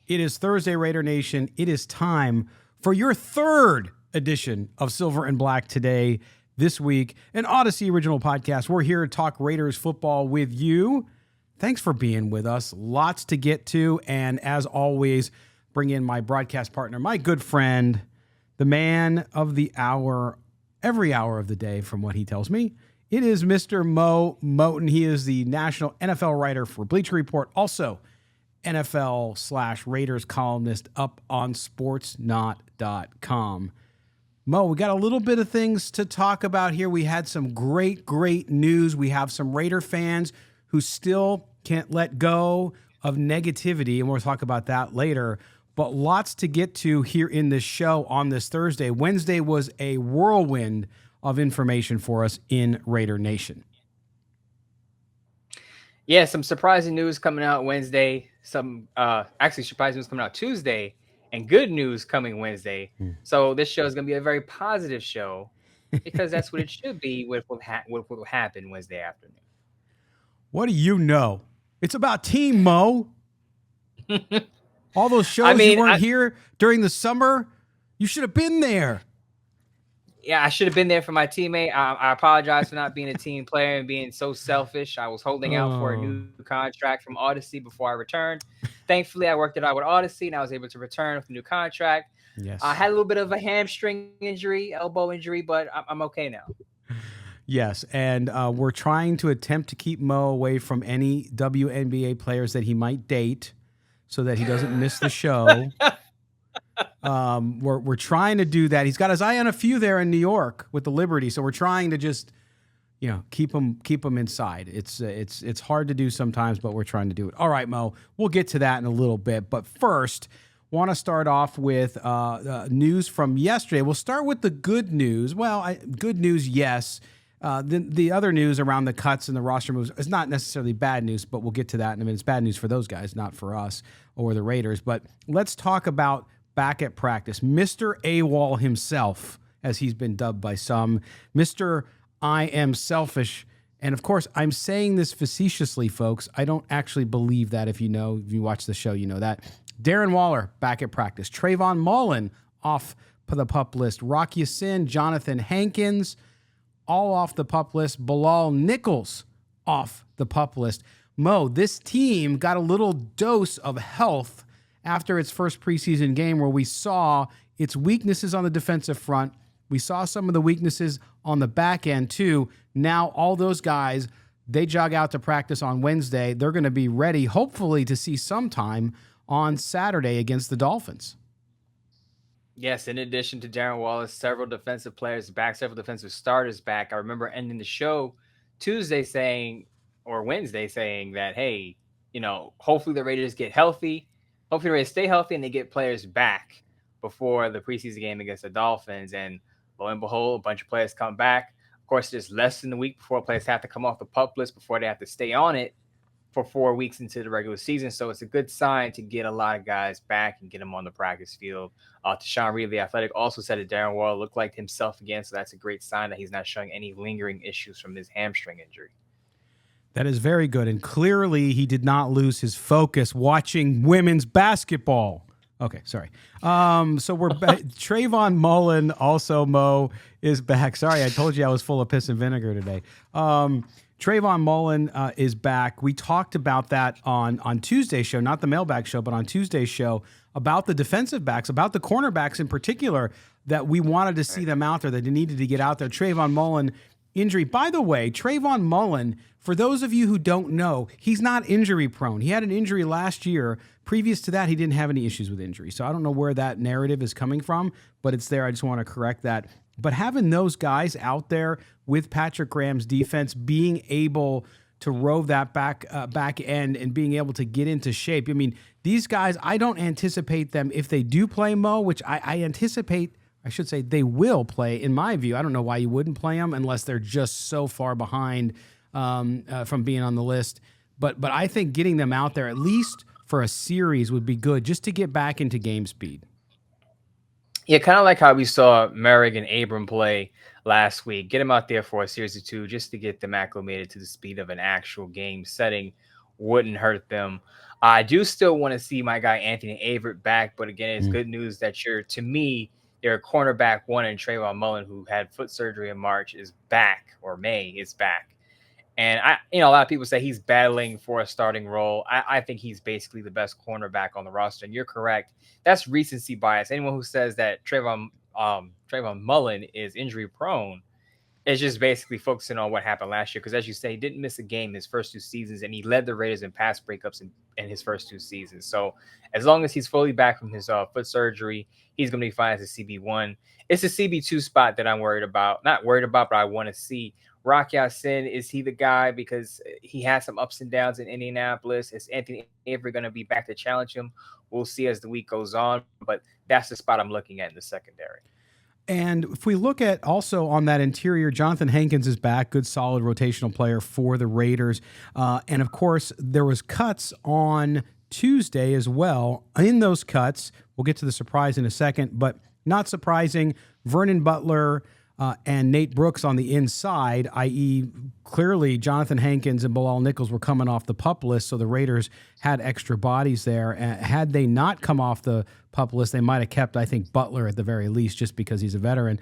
It is Thursday, Raider Nation. It is time for your third edition of Silver and Black today, this week, an Odyssey original podcast. We're here to talk Raiders football with you. Thanks for being with us. Lots to get to. And as always, bring in my broadcast partner, my good friend, the man of the hour, every hour of the day from what he tells me. It is Mr. Mo Moten. He is the national NFL writer for Bleacher Report, also NFL/Raiders columnist up on sportsnot.com. Mo, we got a little bit of things to talk about here. We had some great news. We have some Raider fans who still can't let go of negativity, and we'll talk about that later. But lots to get to here in this show on this Thursday. Wednesday was a whirlwind of information for us in Raider Nation. Yeah, some surprising news coming out Wednesday. Some actually surprising news coming out Tuesday, and good news coming Wednesday. So this show is going to be a very positive show because that's what it should be with what will happen Wednesday afternoon. What do you know? It's about Team Mo. All those shows you weren't here during the summer, you should have been there. Yeah, I should have been there for my teammate. I apologize for not being a team player and being so selfish. I was holding out for a new contract from Odyssey before I returned. Thankfully, I worked it out with Odyssey, and I was able to return with a new contract. Yes. I had a little bit of a hamstring injury, elbow injury, but I'm okay now. Yes, and we're trying to attempt to keep Mo away from any WNBA players that he might date so that he doesn't miss the show. We're trying to do that. He's got his eye on a few there in New York with the Liberty, so we're trying to just, keep him inside. It's hard to do sometimes, but we're trying to do it. All right, Mo, we'll get to that in a little bit, but first, want to start off with news from yesterday. We'll start with the good news. Well, good news, yes. The other news around the cuts and the roster moves is not necessarily bad news, but we'll get to that in a minute. It's bad news for those guys, not for us or the Raiders. But let's talk about back at practice. Mr. AWOL himself, as he's been dubbed by some, Mr. I am selfish. And of course, I'm saying this facetiously, folks. I don't actually believe that. If you watch the show, you know that. Darren Waller back at practice. Trayvon Mullen off the PUP list. Rock Ya-Sin, Johnathan Hankins, all off the PUP list. Bilal Nichols off the PUP list. Mo, this team got a little dose of health after its first preseason game where we saw its weaknesses on the defensive front. We saw some of the weaknesses on the back end too. Now all those guys, they jog out to practice on Wednesday. They're going to be ready, hopefully, to see some time on Saturday against the Dolphins. Yes, in addition to Darren Waller, several defensive players back, several defensive starters back. I remember ending the show Wednesday saying that, hey, hopefully the Raiders get healthy. Hopefully the Raiders stay healthy and they get players back before the preseason game against the Dolphins. And lo and behold, a bunch of players come back. Of course, there's less than a week before players have to come off the PUP list before they have to stay on it for 4 weeks into the regular season. So it's a good sign to get a lot of guys back and get them on the practice field. Tashawn Reed, the Athletic, also said that Darren Waller looked like himself again. So that's a great sign that he's not showing any lingering issues from his hamstring injury. That is very good. And clearly he did not lose his focus watching women's basketball. Okay, sorry. So we're back. Trayvon Mullen, also Mo, is back. Sorry, I told you I was full of piss and vinegar today. Trayvon Mullen is back. We talked about that on Tuesday's show, not the mailbag show, but on Tuesday's show, about the defensive backs, about the cornerbacks in particular, that we wanted to see them out there, that they needed to get out there. Trayvon Mullen injury. By the way, Trayvon Mullen, for those of you who don't know, he's not injury prone. He had an injury last year. Previous to that, he didn't have any issues with injury. So I don't know where that narrative is coming from, but it's there. I just want to correct that. But having those guys out there with Patrick Graham's defense, being able to rove that back end and being able to get into shape. I mean, these guys, I don't anticipate them, if they do play, Mo, which I anticipate, I should say they will play, in my view. I don't know why you wouldn't play them unless they're just so far behind from being on the list. But I think getting them out there, at least for a series, would be good just to get back into game speed. Yeah, kind of like how we saw Merrick and Abram play last week. Get them out there for a series or two just to get them acclimated to the speed of an actual game setting wouldn't hurt them. I do still want to see my guy Anthony Averett back, but again, it's Mm. good news that to me, your cornerback one and Trayvon Mullen, who had foot surgery in March, is back, or May is back. And a lot of people say he's battling for a starting role. I think he's basically the best cornerback on the roster. And you're correct. That's recency bias. Anyone who says that Trayvon Mullen is injury prone, it's just basically focusing on what happened last year. Because as you say, he didn't miss a game his first 2 seasons, and he led the Raiders in pass breakups in his first 2 seasons. So as long as he's fully back from his foot surgery, he's going to be fine as a CB1. It's a CB2 spot that I'm worried about. Not worried about, but I want to see. Rock Ya-Sin, is he the guy? Because he had some ups and downs in Indianapolis. Is Anthony Avery going to be back to challenge him? We'll see as the week goes on. But that's the spot I'm looking at in the secondary. And if we look at also on that interior, Johnathan Hankins is back, good solid rotational player for the Raiders. And of course, there was cuts on Tuesday as well. In those cuts, we'll get to the surprise in a second, but not surprising, Vernon Butler and Nate Brooks on the inside, i.e. clearly Johnathan Hankins and Bilal Nichols were coming off the PUP list, so the Raiders had extra bodies there. Had they not come off the PUP list, they might have kept, I think, Butler at the very least, just because he's a veteran.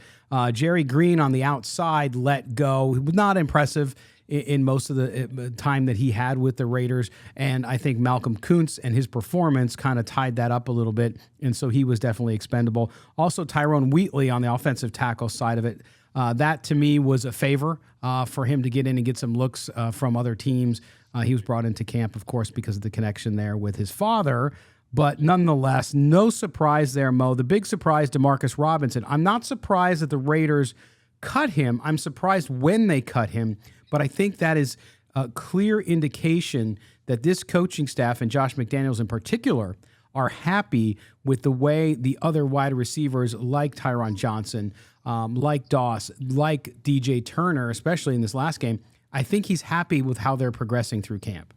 Jerry Green on the outside let go. It was not impressive in most of the time that he had with the Raiders. And I think Malcolm Kuntz and his performance kind of tied that up a little bit. And so he was definitely expendable. Also, Tyrone Wheatley on the offensive tackle side of it. That to me was a favor for him to get in and get some looks from other teams. He was brought into camp, of course, because of the connection there with his father. But nonetheless, no surprise there, Mo. The big surprise, Demarcus Robinson. I'm not surprised that the Raiders cut him. I'm surprised when they cut him. But I think that is a clear indication that this coaching staff, and Josh McDaniels in particular, are happy with the way the other wide receivers like Tyron Johnson, like Doss, like DJ Turner, especially in this last game, I think he's happy with how they're progressing through camp.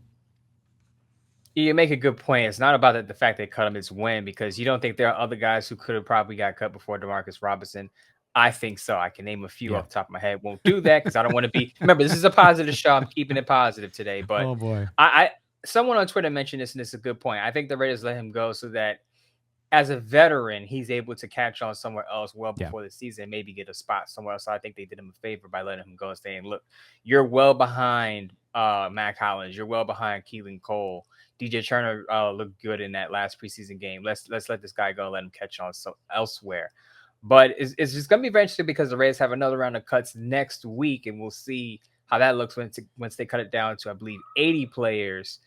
You make a good point. It's not about the fact they cut him, it's when, because you don't think there are other guys who could have probably got cut before Demarcus Robinson. I think so. I can name a few off the top of my head. Won't do that because I don't want to be. Remember, this is a positive show. I'm keeping it positive today. But Oh boy, someone on Twitter mentioned this, and it's a good point. I think the Raiders let him go so that as a veteran, he's able to catch on somewhere else well before the season, maybe get a spot somewhere else. So I think they did him a favor by letting him go and saying, "Look, you're well behind Mac Hollins. You're well behind Keelan Cole. DJ Turner looked good in that last preseason game. Let's let this guy go and let him catch on elsewhere." But it's just going to be very interesting because the Raiders have another round of cuts next week, and we'll see how that looks once they cut it down to, I believe, 80 players.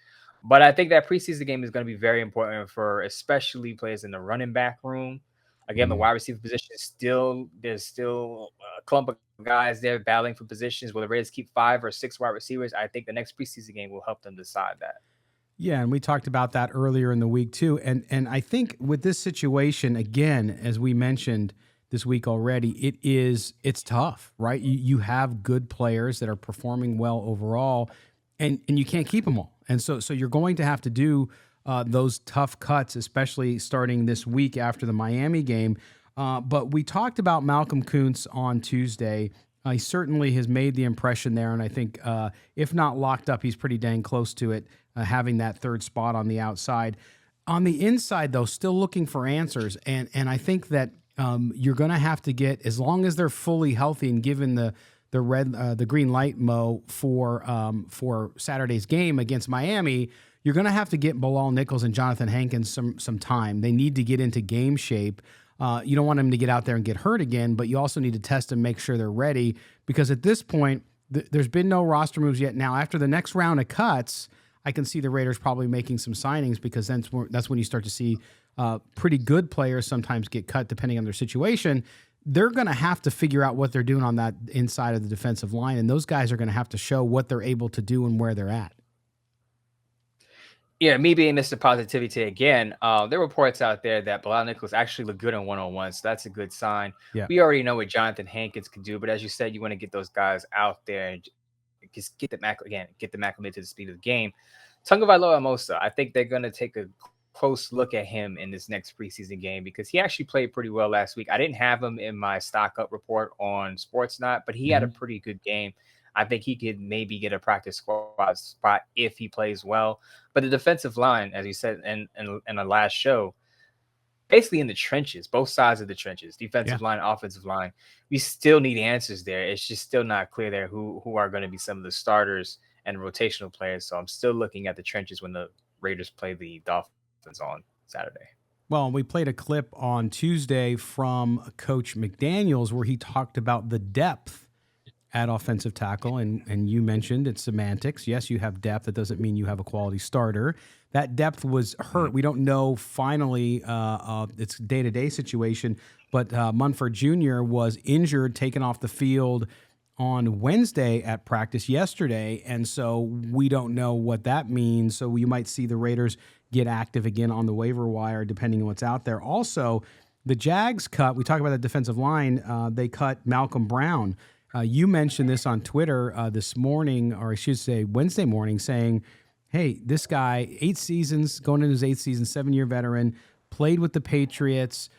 But I think that preseason game is going to be very important for especially players in the running back room. Again, the wide receiver position there's still a clump of guys there battling for positions. Will the Raiders keep 5 or 6 wide receivers? I think the next preseason game will help them decide that. Yeah, and we talked about that earlier in the week too. And I think with this situation, again, as we mentioned this week already, it's tough, right? You have good players that are performing well overall, and you can't keep them all. And so you're going to have to do those tough cuts, especially starting this week after the Miami game. But we talked about Malcolm Kuntz on Tuesday. He certainly has made the impression there, and I think if not locked up, he's pretty dang close to it, having that third spot on the outside. On the inside, though, still looking for answers, and I think that you're going to have to get, as long as they're fully healthy and given the green light, Mo, for Saturday's game against Miami, you're going to have to get Bilal Nichols and Johnathan Hankins some time. They need to get into game shape. You don't want them to get out there and get hurt again, but you also need to test them, make sure they're ready, because at this point, there's been no roster moves yet. Now, after the next round of cuts, I can see the Raiders probably making some signings, because that's when you start to see pretty good players sometimes get cut depending on their situation. They're going to have to figure out what they're doing on that inside of the defensive line, and those guys are going to have to show what they're able to do and where they're at. Yeah, me being Mr. Positivity again, there are reports out there that Bilal Nichols actually looked good on one-on-one, so that's a good sign. Yeah. We already know what Johnathan Hankins can do, but as you said, you want to get those guys out there and just get them acclimated to the speed of the game. Tagovailoa Amosa, I think they're going to take a close look at him in this next preseason game because he actually played pretty well last week. I didn't have him in my stock up report on Sportsnot, but he had a pretty good game. I think he could maybe get a practice squad wide spot if he plays well. But the defensive line, as you said in the last show, basically in the trenches, both sides of the trenches, defensive line, offensive line, we still need answers there. It's just still not clear there who are going to be some of the starters and rotational players. So I'm still looking at the trenches when the Raiders play the Dolphins on Saturday. Well, we played a clip on Tuesday from Coach McDaniels where he talked about the depth at offensive tackle, and you mentioned it's semantics. Yes, you have depth. That doesn't mean you have a quality starter. That depth was hurt. We don't know finally it's a day-to-day situation, but Munford Jr. was injured, taken off the field on Wednesday at practice yesterday, and so we don't know what that means. So you might see the Raiders get active again on the waiver wire, depending on what's out there. Also, the Jags cut, we talk about the defensive line, they cut Malcolm Brown. You mentioned this on Twitter this morning, or I should say Wednesday morning, saying, hey, this guy, 8 seasons, going into his 8th season, 7-year veteran, played with the Patriots,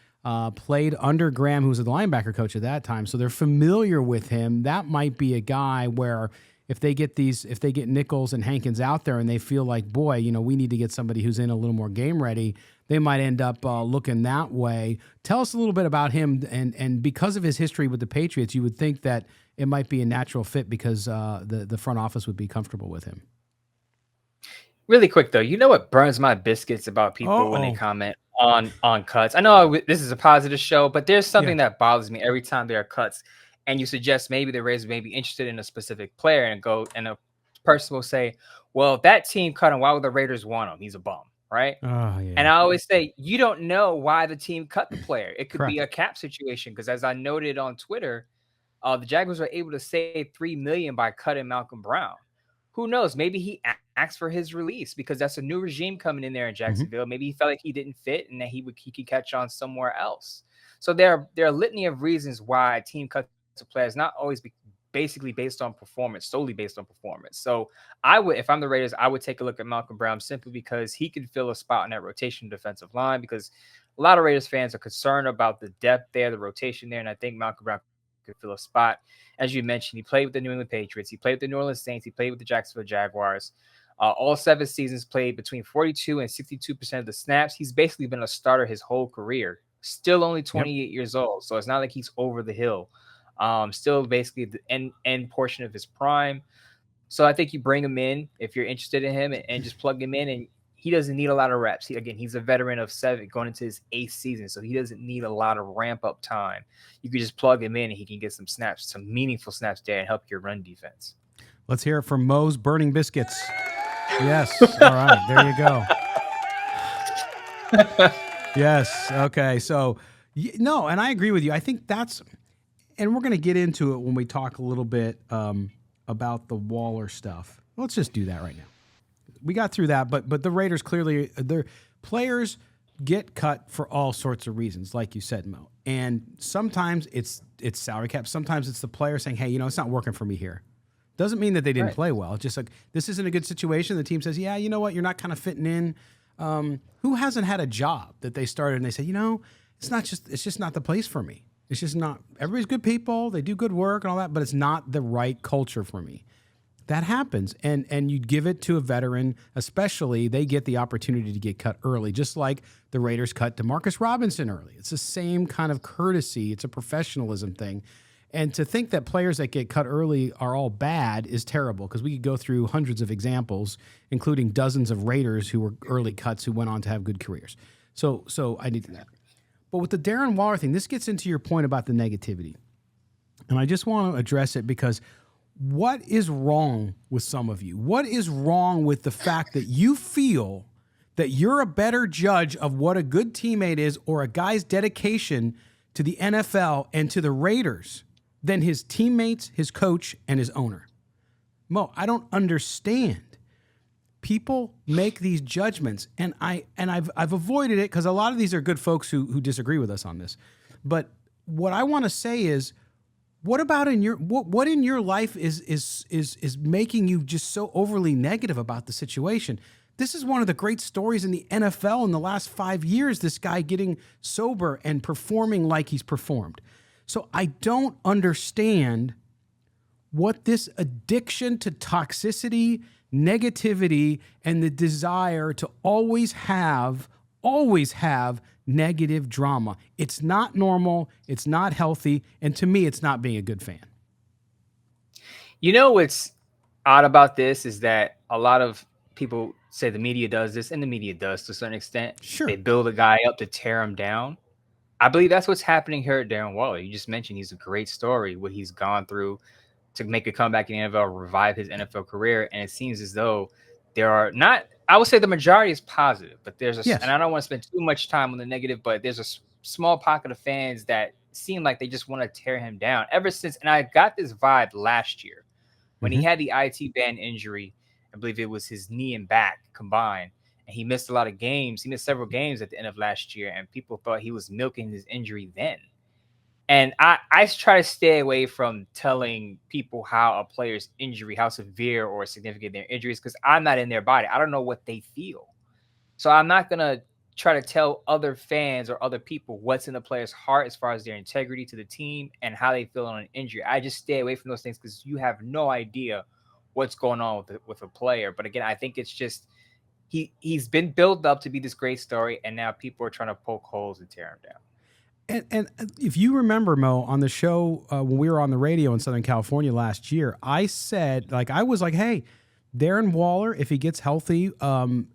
played under Graham, who was the linebacker coach at that time, so they're familiar with him. That might be a guy where if they get Nichols and Hankins out there and they feel like, boy, we need to get somebody who's in a little more game ready, they might end up looking that way. Tell us a little bit about him, and because of his history with the Patriots, you would think that it might be a natural fit because the front office would be comfortable with him. Really quick, though, you know what burns my biscuits about people when they comment on cuts? I know this is a positive show, but there's something that bothers me every time there are cuts, and you suggest maybe the Raiders may be interested in a specific player, and a person will say, well, if that team cut him, why would the Raiders want him? He's a bum, right? And I always say, you don't know why the team cut the player. It could be a cap situation, because as I noted on Twitter, the Jaguars were able to save $3 million by cutting Malcolm Brown. Who knows? Maybe he asked for his release because that's a new regime coming in there in Jacksonville. Maybe he felt like he didn't fit and that he could catch on somewhere else. So there are a litany of reasons why a team cuts a player. It's not always basically based on performance, solely based on performance. So if I'm the Raiders, I would take a look at Malcolm Brown simply because he could fill a spot in that rotation defensive line, because a lot of Raiders fans are concerned about the depth there, the rotation there, and I think Malcolm Brown could fill a spot. As you mentioned, he played with the New England Patriots. He played with the New Orleans Saints. He played with the Jacksonville Jaguars. All 7 seasons, played between 42 and 62% of the snaps. He's basically been a starter his whole career. Still only 28 years old, so it's not like he's over the hill. Still basically the end portion of his prime. So I think you bring him in if you're interested in him and just plug him in, and he doesn't need a lot of reps. He's a veteran of 7 going into his 8th season, so he doesn't need a lot of ramp-up time. You could just plug him in, and he can get some snaps, some meaningful snaps there, and help your run defense. Let's hear it from Moe's Burning Biscuits. Yes. All right. There you go. Yes. Okay. So, no, and I agree with you. I think and we're going to get into it when we talk a little bit about the Waller stuff. Let's just do that right now. We got through that, but the Raiders clearly, their players get cut for all sorts of reasons, like you said, Mo. And sometimes it's salary cap. Sometimes it's the player saying, hey, it's not working for me here. Doesn't mean that they didn't play well. It's just like, this isn't a good situation. The team says, yeah, you know what? You're not kind of fitting in. Who hasn't had a job that they started and they say, it's just not the place for me. It's just not. Everybody's good people. They do good work and all that, but it's not the right culture for me. That happens, and you give it to a veteran, especially they get the opportunity to get cut early, just like the Raiders cut Demarcus Robinson early. It's the same kind of courtesy. It's a professionalism thing. And to think that players that get cut early are all bad is terrible, because we could go through hundreds of examples, including dozens of Raiders who were early cuts who went on to have good careers. So I need that. But with the Darren Waller thing, this gets into your point about the negativity. And I just want to address it because what is wrong with some of you? What is wrong with the fact that you feel that you're a better judge of what a good teammate is or a guy's dedication to the NFL and to the Raiders than his teammates, his coach, and his owner? Mo, I don't understand. People make these judgments, and I've avoided it because a lot of these are good folks who disagree with us on this. But what I want to say is, what about what in your life is making you just so overly negative about the situation? This is one of the great stories in the NFL in the last 5 years, this guy getting sober and performing like he's performed. So I don't understand what this addiction to toxicity, negativity and the desire to always have negative drama. It's not normal. It's not healthy. And to me, it's not being a good fan. You know what's odd about this is that a lot of people say the media does this, and the media does to a certain extent. Sure. They build a guy up to tear him down. I believe that's what's happening here at Darren Waller. You just mentioned he's a great story, what he's gone through to make a comeback in the NFL, revive his NFL career. And it seems as though there are not, I would say the majority is positive, but there's a, and I don't want to spend too much time on the negative, but there's a small pocket of fans that seem like they just want to tear him down ever since. And I got this vibe last year when he had the IT band injury. I believe it was his knee and back combined, and he missed a lot of games. He missed several games at the end of last year, and people thought he was milking his injury then. And I try to stay away from telling people how a player's injury, how severe or significant their injury is, because I'm not in their body. I don't know what they feel. So I'm not going to try to tell other fans or other people what's in the player's heart as far as their integrity to the team and how they feel on an injury. I just stay away from those things because you have no idea what's going on with a player. But again, I think it's just he's been built up to be this great story, and now people are trying to poke holes and tear him down. And if you remember, Mo, on the show when we were on the radio in Southern California last year, I said, I was like, hey, Darren Waller, if he gets healthy and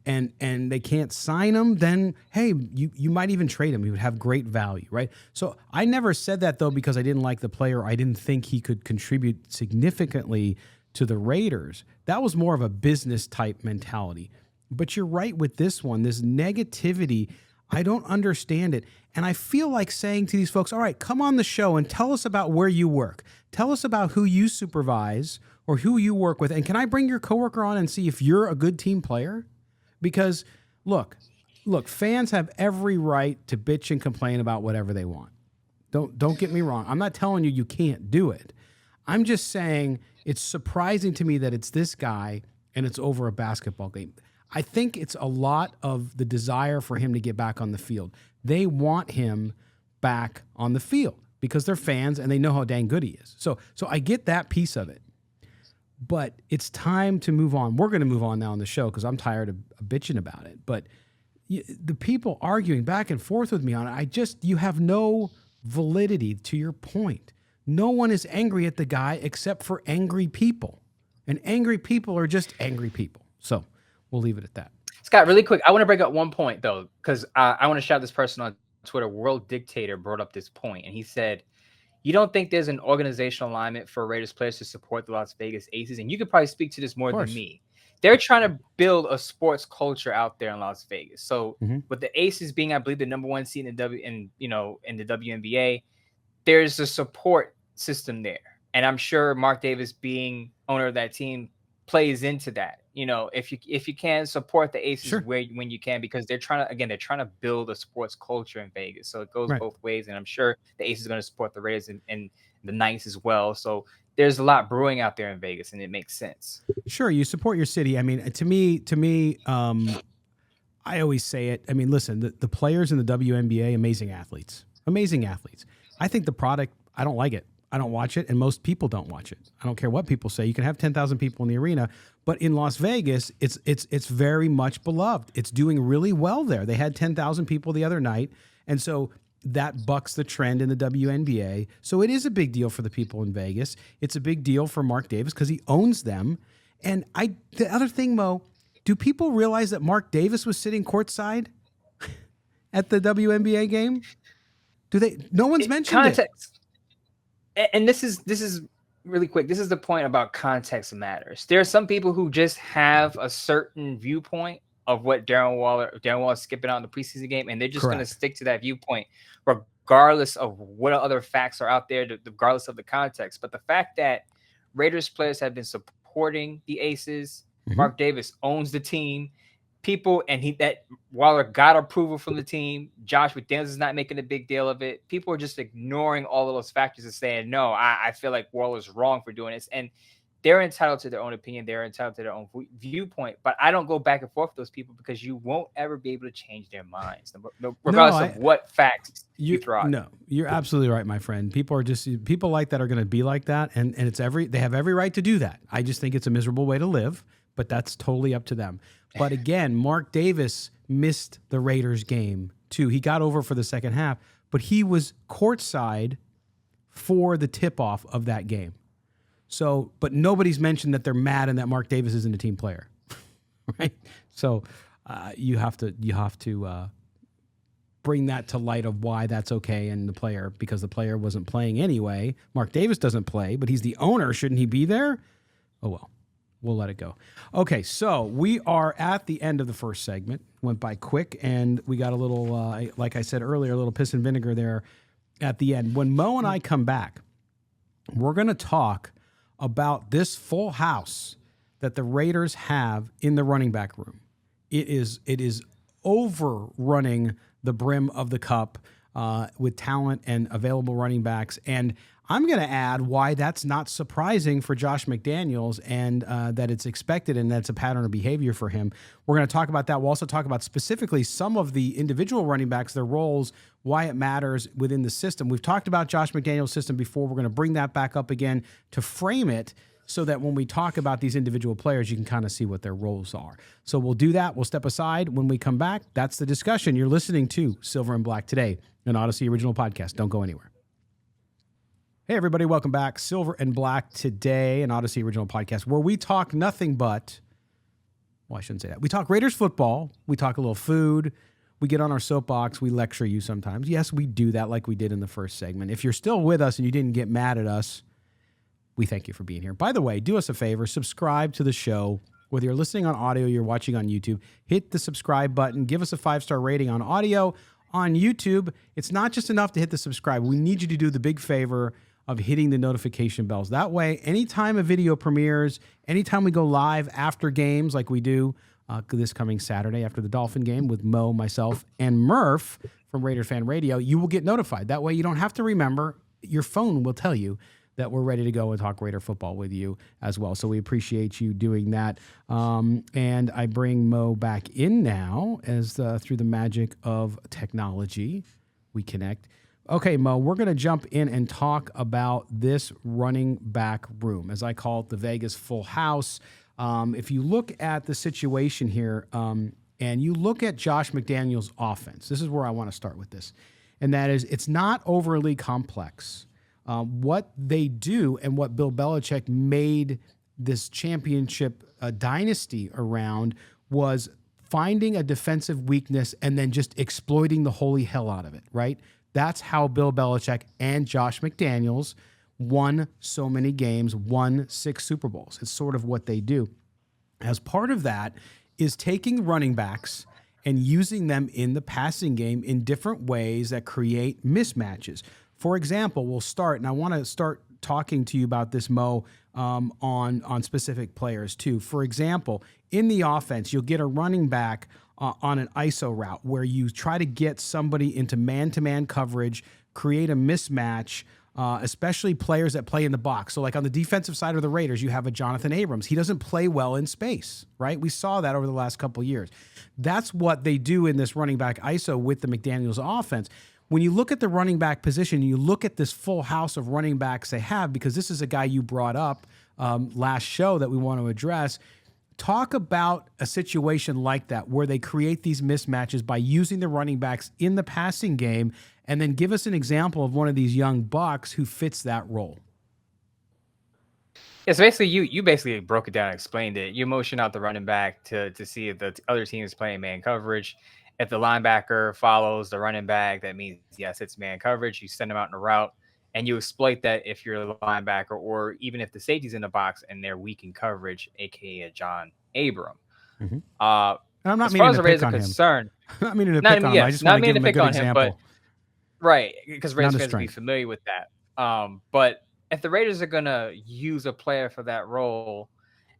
they can't sign him, then, hey, you might even trade him. He would have great value, right? So I never said that, though, because I didn't like the player. I didn't think he could contribute significantly to the Raiders. That was more of a business-type mentality. But you're right with this one, this negativity. I don't understand it. And I feel like saying to these folks, all right, come on the show and tell us about where you work. Tell us about who you supervise or who you work with. And can I bring your coworker on and see if you're a good team player? Because look, fans have every right to bitch and complain about whatever they want. Don't get me wrong. I'm not telling you can't do it. I'm just saying it's surprising to me that it's this guy and it's over a basketball game. I think it's a lot of the desire for him to get back on the field. They want him back on the field because they're fans and they know how dang good he is. So I get that piece of it. But it's time to move on. We're going to move on now on the show because I'm tired of bitching about it. But the people arguing back and forth with me on it, you have no validity to your point. No one is angry at the guy except for angry people. And angry people are just angry people. So we'll leave it at that. Scott, really quick, I want to bring up one point, though, because I want to shout this person on Twitter. World Dictator brought up this point, and he said, you don't think there's an organizational alignment for Raiders players to support the Las Vegas Aces? And you could probably speak to this more than me. They're trying to build a sports culture out there in Las Vegas. So with the Aces being, I believe, the number one seed in the WNBA, there's a support system there. And I'm sure Mark Davis, being owner of that team, plays into that. If you can support the Aces when you can, because they're trying to build a sports culture in Vegas. So it goes both ways, and I'm sure the Aces are going to support the Raiders and the Knights as well. So there's a lot brewing out there in Vegas, and it makes sense. Sure, you support your city. I mean, to me, I always say it. I mean, listen, the players in the WNBA, amazing athletes. I think the product, I don't like it. I don't watch it, and most people don't watch it. I don't care what people say. You can have 10,000 people in the arena, but in Las Vegas, it's very much beloved. It's doing really well there. They had 10,000 people the other night, and so that bucks the trend in the WNBA. So it is a big deal for the people in Vegas. It's a big deal for Mark Davis because he owns them. And the other thing, Mo, do people realize that Mark Davis was sitting courtside at the WNBA game? Do they? No one's mentioned context. And this is really quick. This is the point about context matters. There are some people who just have a certain viewpoint of what Darren Waller skipping out in the preseason game, and they're just going to stick to that viewpoint regardless of what other facts are out there, regardless of the context. But the fact that Raiders players have been supporting the Aces, Mark Davis owns the team. People, that Waller got approval from the team. Josh McDaniels is not making a big deal of it. People are just ignoring all of those factors and saying, no, I feel like Waller's wrong for doing this. And they're entitled to their own opinion. They're entitled to their own viewpoint. But I don't go back and forth with those people because you won't ever be able to change their minds, regardless of what facts you throw out. No, you're absolutely right, my friend. People like that are going to be like that. And they have every right to do that. I just think it's a miserable way to live. but that's totally up to them. But again, Mark Davis missed the Raiders game too. He got over for the second half, but he was courtside for the tip-off of that game. So, but nobody's mentioned that they're mad and that Mark Davis isn't a team player, right? So you have to bring that to light of why that's okay and the player, because the player wasn't playing anyway. Mark Davis doesn't play, but he's the owner. Shouldn't he be there? Oh, well, we'll let it go. Okay, so we are at the end of the first segment. Went by quick, and we got a little, like I said earlier, a little piss and vinegar there at the end. When Mo and I come back, we're going to talk about this full house that the Raiders have in the running back room. It is overrunning the brim of the cup with talent and available running backs. And I'm going to add why that's not surprising for Josh McDaniels, and that it's expected and that's a pattern of behavior for him. We're going to talk about that. We'll also talk about specifically some of the individual running backs, their roles, why it matters within the system. We've talked about Josh McDaniels' system before. We're going to bring that back up again to frame it so that when we talk about these individual players, you can kind of see what their roles are. So we'll do that. We'll step aside. When we come back, that's the discussion. You're listening to Silver and Black today, an Odyssey original podcast. Don't go anywhere. Hey, everybody. Welcome back. Silver and Black today, an Odyssey original podcast where we talk nothing but, well, I shouldn't say that. We talk Raiders football. We talk a little food. We get on our soapbox. We lecture you sometimes. Yes, we do that like we did in the first segment. If you're still with us and you didn't get mad at us, we thank you for being here. By the way, do us a favor, subscribe to the show. Whether you're listening on audio, you're watching on YouTube, hit the subscribe button. Give us a 5-star rating on audio. On YouTube, it's not just enough to hit the subscribe. We need you to do the big favor of hitting the notification bells. That way, anytime a video premieres, anytime we go live after games like we do this coming Saturday after the Dolphin game with Mo, myself, and Murph from Raider Fan Radio, you will get notified. That way you don't have to remember. Your phone will tell you that we're ready to go and talk Raider football with you as well. So we appreciate you doing that. And I bring Mo back in now as through the magic of technology, we connect. Okay, Mo, we're going to jump in and talk about this running back room, as I call it, the Vegas full house. If you look at the situation here and you look at Josh McDaniels' offense, this is where I want to start with this, and that is it's not overly complex. What they do and what Bill Belichick made this championship dynasty around was finding a defensive weakness and then just exploiting the holy hell out of it, right? That's how Bill Belichick and Josh McDaniels won so many games, won 6 Super Bowls. It's sort of what they do. As part of that is taking running backs and using them in the passing game in different ways that create mismatches. For example, we'll start, and I want to start talking to you about this, Mo, on specific players too. For example, in the offense, you'll get a running back on an ISO route where you try to get somebody into man-to-man coverage, create a mismatch, especially players that play in the box. So like on the defensive side of the Raiders, you have a Johnathan Abrams. He doesn't play well in space, right? We saw that over the last couple of years. That's what they do in this running back ISO with the McDaniels offense. When you look at the running back position, you look at this full house of running backs they have, because this is a guy you brought up last show that we want to address. Talk about a situation like that where they create these mismatches by using the running backs in the passing game, and then give us an example of one of these young bucks who fits that role. Yeah, so basically you basically broke it down and explained it. You motion out the running back to see if the other team is playing man coverage. If the linebacker follows the running back, that means, yes, it's man coverage. You send them out in a route, and you exploit that if you're a linebacker, or even if the safety's in the box and they're weak in coverage, a.k.a. a John Abram. Mm-hmm. And I'm not as meaning far as to the pick Raiders on are him. concerned. I'm not meaning to pick on him. I just want to give him a good example. Right, because Raiders fans will be familiar with that. But if the Raiders are going to use a player for that role,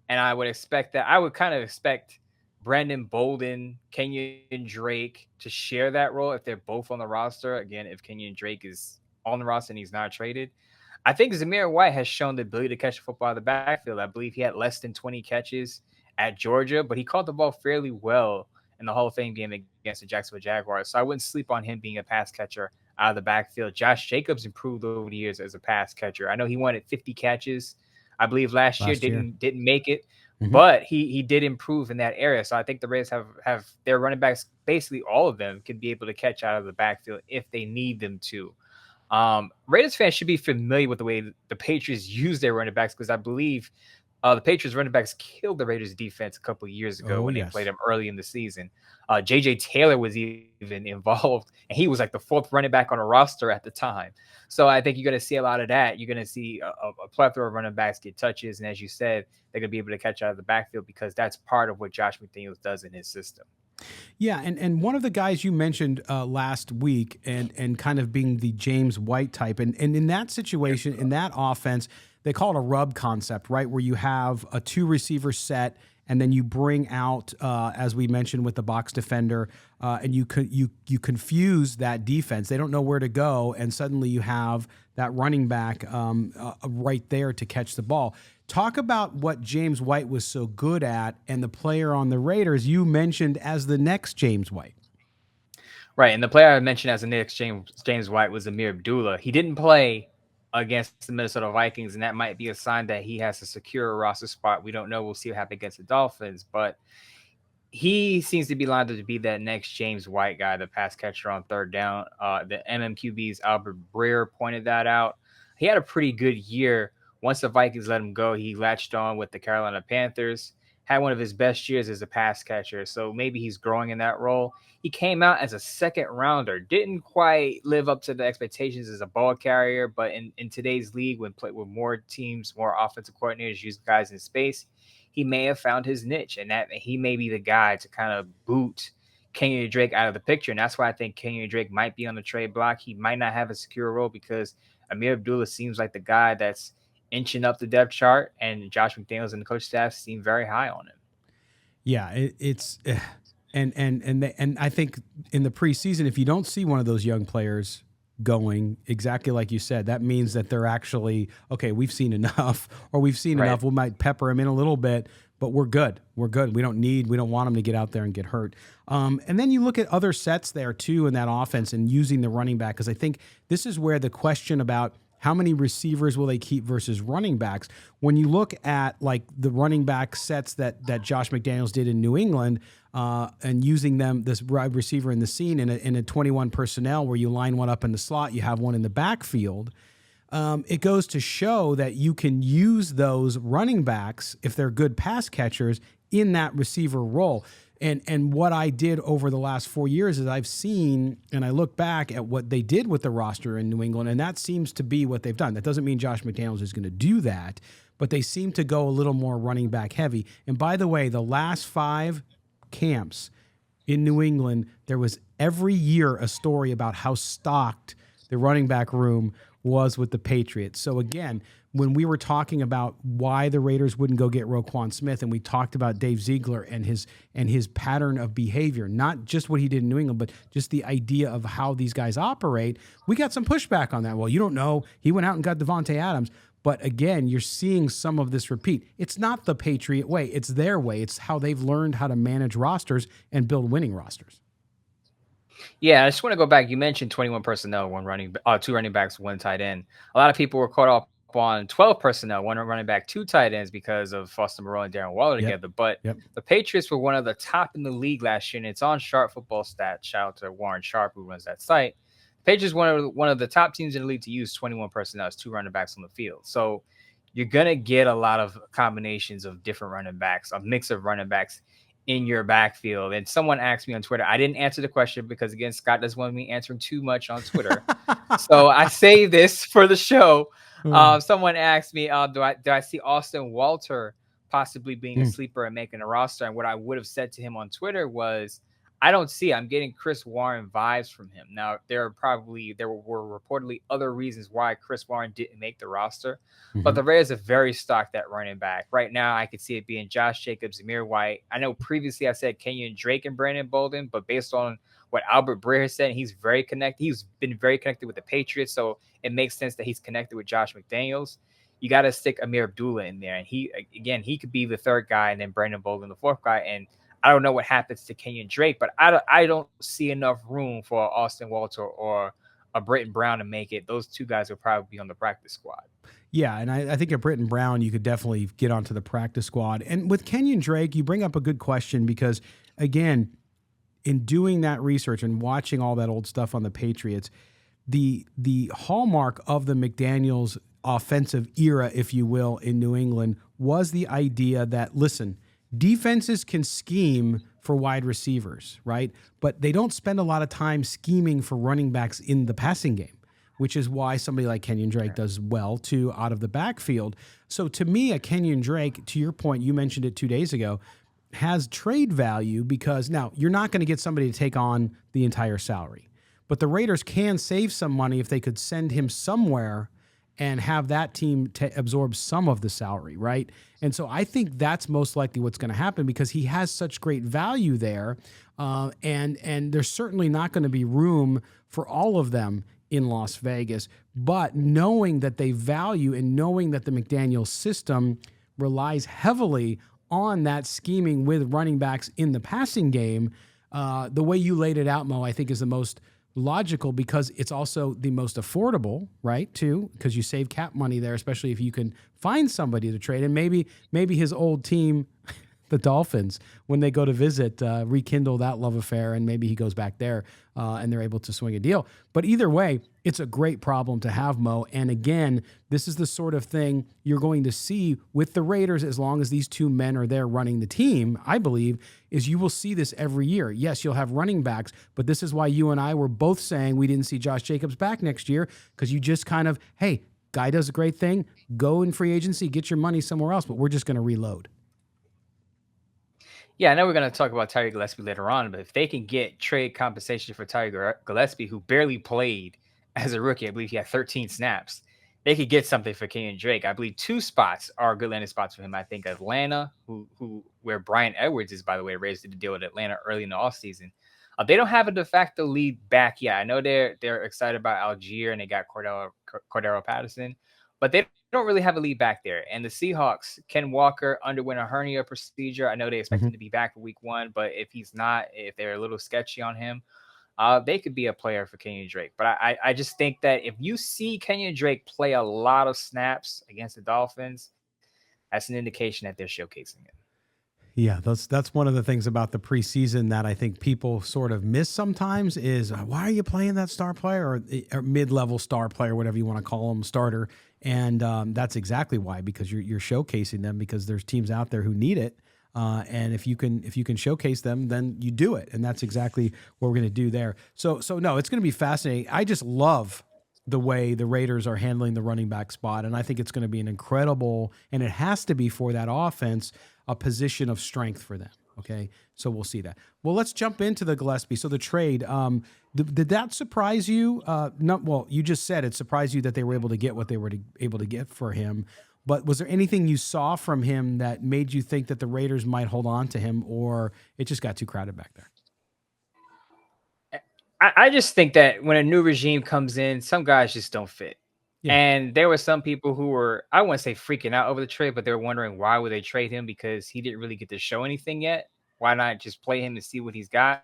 and I would kind of expect Brandon Bolden, Kenyon Drake to share that role if they're both on the roster. Again, if Kenyon Drake is on the roster and he's not traded. I think Zamir White has shown the ability to catch the football out of the backfield. I believe he had less than 20 catches at Georgia, but he caught the ball fairly well in the Hall of Fame game against the Jacksonville Jaguars. So I wouldn't sleep on him being a pass catcher out of the backfield. Josh Jacobs improved over the years as a pass catcher. I know he wanted 50 catches, I believe last year. Didn't make it. Mhm. but he did improve in that area. So I think the Raiders have their running backs, basically all of them, could be able to catch out of the backfield if they need them to. Raiders fans should be familiar with the way the Patriots use their running backs, because I believe the Patriots running backs killed the Raiders defense a couple of years ago Oh, when they played yes. them early in the season. JJ Taylor was even involved, and he was like the fourth running back on a roster at the time. So I think you're going to see a lot of that. You're going to see a plethora of running backs get touches, and as you said, they're going to be able to catch out of the backfield because that's part of what Josh McDaniels does in his system. Yeah, and one of the guys you mentioned last week, and kind of being the James White type, and in that situation, in that offense, they call it a rub concept, right? Where you have a two receiver set, and then you bring out, as we mentioned with the box defender, and you confuse that defense. They don't know where to go, and suddenly you have that running back right there to catch the ball. Talk about what James White was so good at, and the player on the Raiders you mentioned as the next James White. Right, and the player I mentioned as the next James White was Zamir Abdullah. He didn't play against the Minnesota Vikings, and that might be a sign that he has to secure a roster spot. We don't know. We'll see what happens against the Dolphins, but he seems to be lined up to be that next James White guy, the pass catcher on third down. The MMQB's Albert Breer pointed that out. He had a pretty good year. Once the Vikings let him go, he latched on with the Carolina Panthers, had one of his best years as a pass catcher. So maybe he's growing in that role. He came out as a second rounder, didn't quite live up to the expectations as a ball carrier, but in today's league, when play with more teams, more offensive coordinators use guys in space, he may have found his niche, and that he may be the guy to kind of boot Kenyon Drake out of the picture. And that's why I think Kenyon Drake might be on the trade block. He might not have a secure role because Amir Abdullah seems like the guy that's inching up the depth chart, and Josh McDaniels and the coach staff seem very high on him. Yeah, it's and I think in the preseason, if you don't see one of those young players going exactly like you said, that means that they're actually okay. We've seen enough, or we've seen enough. We might pepper them in a little bit, but we're good. We're good. We don't want them to get out there and get hurt. And then you look at other sets there too in that offense and using the running back, because I think this is where the question about how many receivers will they keep versus running backs? When you look at like the running back sets that Josh McDaniels did in New England, and using them, this wide receiver in the scene in a 21 personnel where you line one up in the slot, you have one in the backfield. It goes to show that you can use those running backs, if they're good pass catchers, in that receiver role. And what I did over the last 4 years is I've seen, and I look back at what they did with the roster in New England, and that seems to be what they've done. That doesn't mean Josh McDaniels is going to do that, but they seem to go a little more running back heavy. And by the way, the last 5 camps in New England, there was every year a story about how stocked the running back room was with the Patriots. So again, when we were talking about why the Raiders wouldn't go get Roquan Smith, and we talked about Dave Ziegler and his pattern of behavior, not just what he did in New England, but just the idea of how these guys operate, we got some pushback on that. Well, you don't know. He went out and got Devontae Adams. But again, you're seeing some of this repeat. It's not the Patriot way. It's their way. It's how they've learned how to manage rosters and build winning rosters. Yeah, I just want to go back. You mentioned 21 personnel, two running backs, one tight end. A lot of people were caught up on 12 personnel, one running back, two tight ends because of Foster Moreau and Darren Waller together. But the Patriots were one of the top in the league last year, and it's on Sharp Football Stats. Shout out to Warren Sharp, who runs that site. The Patriots were one of the top teams in the league to use 21 personnel as two running backs on the field. So you're going to get a lot of combinations of different running backs, a mix of running backs in your backfield. And someone asked me on Twitter, I didn't answer the question because, again, Scott doesn't want me answering too much on Twitter. So I saved this for the show. Someone asked me, do I see Austin Walter possibly being a sleeper and making a roster? And what I would have said to him on Twitter was, I don't see it. I'm getting Chris Warren vibes from him. Now, there were reportedly other reasons why Chris Warren didn't make the roster, but the Raiders have very stocked that running back. Right now, I could see it being Josh Jacobs, Zamir White. I know previously I said Kenyon Drake and Brandon Bolden, but based on what Albert Breer said, he's very connected. He's been very connected with the Patriots, so it makes sense that he's connected with Josh McDaniels. You got to stick Amir Abdullah in there, and he could be the third guy, and then Brandon Bolden the fourth guy. And I don't know what happens to Kenyon Drake, but I don't see enough room for Austin Walter or a Britton Brown to make it, those two guys will probably be on the practice squad. Yeah, and I think at Britton Brown, you could definitely get onto the practice squad. And with Kenyon Drake, you bring up a good question because, again, in doing that research and watching all that old stuff on the Patriots, the hallmark of the McDaniels offensive era, if you will, in New England was the idea that, listen, defenses can scheme for wide receivers, right? But they don't spend a lot of time scheming for running backs in the passing game, which is why somebody like Kenyon Drake does well, too, out of the backfield. So to me, a Kenyon Drake, to your point, you mentioned it 2 days ago, has trade value because now you're not going to get somebody to take on the entire salary. But the Raiders can save some money if they could send him somewhere and have that team absorb some of the salary, right? And so I think that's most likely what's going to happen because he has such great value there. And there's certainly not going to be room for all of them in Las Vegas. But knowing that they value and knowing that the McDaniels system relies heavily on that scheming with running backs in the passing game, the way you laid it out, Mo, I think is the most logical because it's also the most affordable, right, too, because you save cap money there, especially if you can find somebody to trade. And maybe his old team, the Dolphins, when they go to visit, rekindle that love affair, and maybe he goes back there and they're able to swing a deal. But either way, it's a great problem to have, Mo. And again, this is the sort of thing you're going to see with the Raiders as long as these two men are there running the team, I believe, is you will see this every year. Yes, you'll have running backs, but this is why you and I were both saying we didn't see Josh Jacobs back next year because you just kind of, hey, guy does a great thing, go in free agency, get your money somewhere else, but we're just going to reload. Yeah, I know we're going to talk about Tyree Gillespie later on, but if they can get trade compensation for Tyree Gillespie, who barely played as a rookie, I believe he had 13 snaps, they could get something for Kenyon Drake. I believe 2 spots are good landing spots for him. I think Atlanta, where Brian Edwards is, by the way, raised to the deal with Atlanta early in the offseason. They don't have a de facto lead back yet. I know they're excited about Algier and they got Cordero Patterson, but they don't really have a lead back there. And the Seahawks, Ken Walker underwent a hernia procedure. I know they expect him to be back for week 1, but if he's not, if they're a little sketchy on him, they could be a player for Kenyon Drake. But I just think that if you see Kenyon Drake play a lot of snaps against the Dolphins, that's an indication that they're showcasing it. Yeah, that's one of the things about the preseason that I think people sort of miss sometimes is why are you playing that star player or mid-level star player, whatever you want to call them, starter. And that's exactly why, because you're showcasing them because there's teams out there who need it. And if you can showcase them, then you do it. And that's exactly what we're going to do there. So no, it's going to be fascinating. I just love the way the Raiders are handling the running back spot. And I think it's going to be an incredible, and it has to be for that offense, a position of strength for them. Okay. So we'll see that. Well, let's jump into the Gillespie. So the trade, did that surprise you? Well, you just said it surprised you that they were able to get what they were able to get for him. But was there anything you saw from him that made you think that the Raiders might hold on to him, or it just got too crowded back there? I just think that when a new regime comes in, some guys just don't fit. Yeah. And there were some people who were, I wouldn't say freaking out over the trade, but they were wondering why would they trade him because he didn't really get to show anything yet. Why not just play him to see what he's got?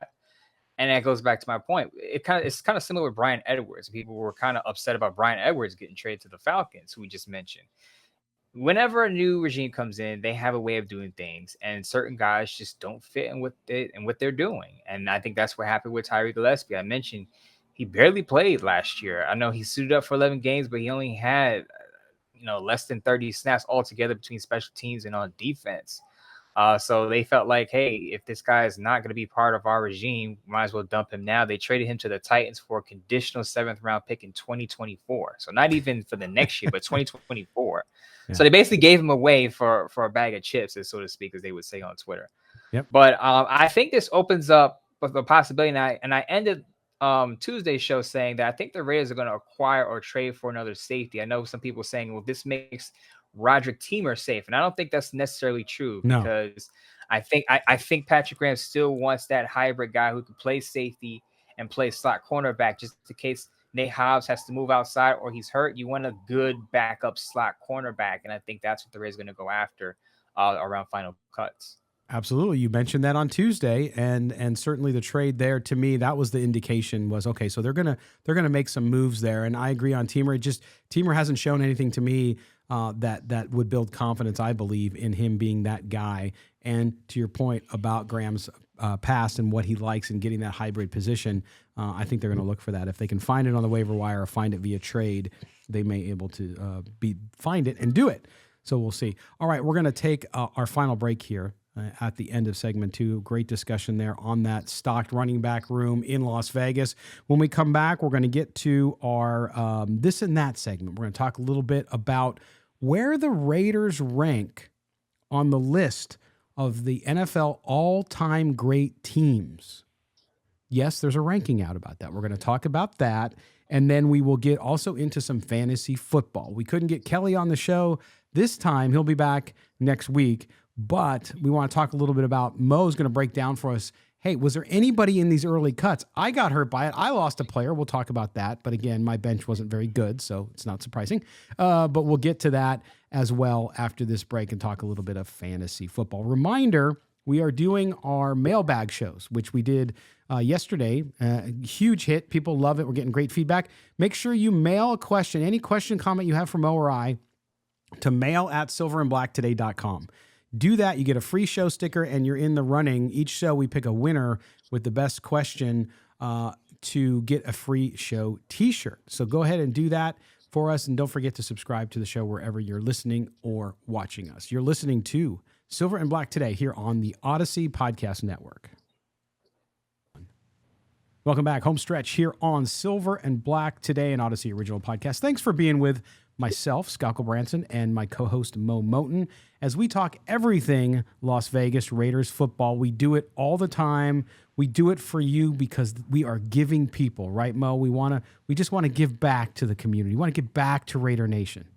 And that goes back to my point. It's kind of similar with Brian Edwards. People were kind of upset about Brian Edwards getting traded to the Falcons, who we just mentioned. Whenever a new regime comes in, they have a way of doing things, and certain guys just don't fit in with it and what they're doing. And I think that's what happened with Tyree Gillespie. I mentioned he barely played last year. I know he suited up for 11 games, but he only had less than 30 snaps altogether between special teams and on defense. So they felt like, hey, if this guy is not going to be part of our regime, might as well dump him now. They traded him to the Titans for a conditional 7th round pick in 2024. So not even for the next year, but 2024. Yeah. So they basically gave him away for a bag of chips, so to speak, as they would say on Twitter. Yep. But I think this opens up the possibility. And I ended Tuesday's show saying that I think the Raiders are going to acquire or trade for another safety. I know some people saying, well, this makes Roderick Teamer safe, and I don't think that's necessarily true. No. Because I think Patrick Graham still wants that hybrid guy who can play safety and play slot cornerback, just in case Nate Hobbs has to move outside or he's hurt. You want a good backup slot cornerback, and I think that's what the Raiders are going to go after around final cuts. Absolutely. You mentioned that on Tuesday, and certainly the trade there, to me, that was the indication was, okay, so they're gonna make some moves there. And I agree on Teamer. Teamer hasn't shown anything to me that would build confidence, I believe, in him being that guy. And to your point about Graham's past and what he likes and getting that hybrid position, I think they're going to look for that. If they can find it on the waiver wire or find it via trade, they may able to find it and do it. So we'll see. All right, we're going to take our final break here. At the end of segment 2. Great discussion there on that stocked running back room in Las Vegas. When we come back, we're going to get to our this and that segment. We're going to talk a little bit about where the Raiders rank on the list of the NFL all-time great teams. Yes, there's a ranking out about that. We're going to talk about that, and then we will get also into some fantasy football. We couldn't get Kelly on the show this time. He'll be back next week. But we want to talk a little bit about Mo's going to break down for us. Hey, was there anybody in these early cuts? I got hurt by it. I lost a player. We'll talk about that. But again, my bench wasn't very good, so it's not surprising. But we'll get to that as well after this break and talk a little bit of fantasy football. Reminder, we are doing our mailbag shows, which we did yesterday. Huge hit. People love it. We're getting great feedback. Make sure you mail a question, any question, comment you have for Mo or I, to mail@silverandblacktoday.com. Do that. You get a free show sticker and you're in the running. Each show we pick a winner with the best question to get a free show t-shirt. So go ahead and do that for us. And don't forget to subscribe to the show wherever you're listening or watching us. You're listening to Silver and Black Today here on the Odyssey Podcast Network. Welcome back. Home stretch here on Silver and Black Today, an Odyssey original podcast. Thanks for being with myself, Scott Branson, and my co-host Mo Moten, as we talk everything Las Vegas Raiders football. We do it all the time. We do it for you because we are giving people, right, Mo? We just want to give back to the community. We want to give back to Raider Nation.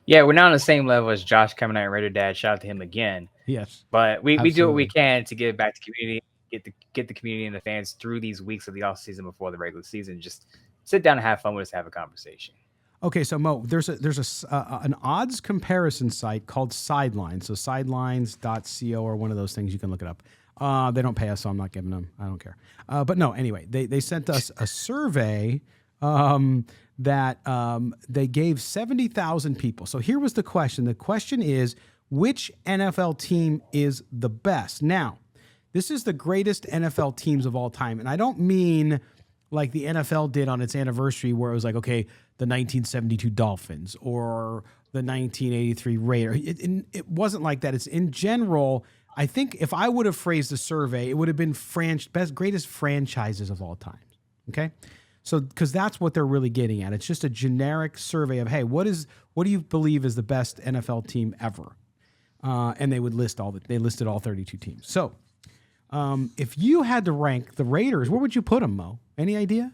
Yeah, we're not on the same level as Josh coming out, Raider Dad. Shout out to him again. Yes, but we do what we can to give back to community, get the community and the fans through these weeks of the off season before the regular season. Just sit down and have fun with us, have a conversation. Okay, so Mo, there's an odds comparison site called Sidelines. So sidelines.co or one of those things, you can look it up. They don't pay us, so I'm not giving them. I don't care. But no, anyway, they sent us a survey that they gave 70,000 people. So here was the question. The question is, which NFL team is the best? Now, this is the greatest NFL teams of all time, and I don't mean like the NFL did on its anniversary where it was like, okay, the 1972 Dolphins or the 1983 Raiders. It wasn't like that. It's in general. I think if I would have phrased the survey, it would have been greatest franchises of all time. Okay. So, because that's what they're really getting at. It's just a generic survey of, hey, what do you believe is the best NFL team ever? And they would listed all 32 teams. So, if you had to rank the Raiders, where would you put them, Mo? Any idea?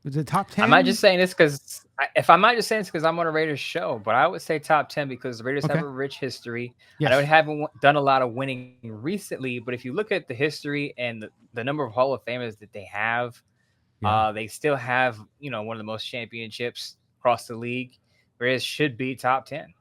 Is it top 10? I might just saying this because I'm on a Raiders show, but I would say top 10 because the Raiders have a rich history. Yes. I know they haven't done a lot of winning recently, but if you look at the history and the number of Hall of Famers that they have, they still have, one of the most championships across the league. Raiders should be top 10.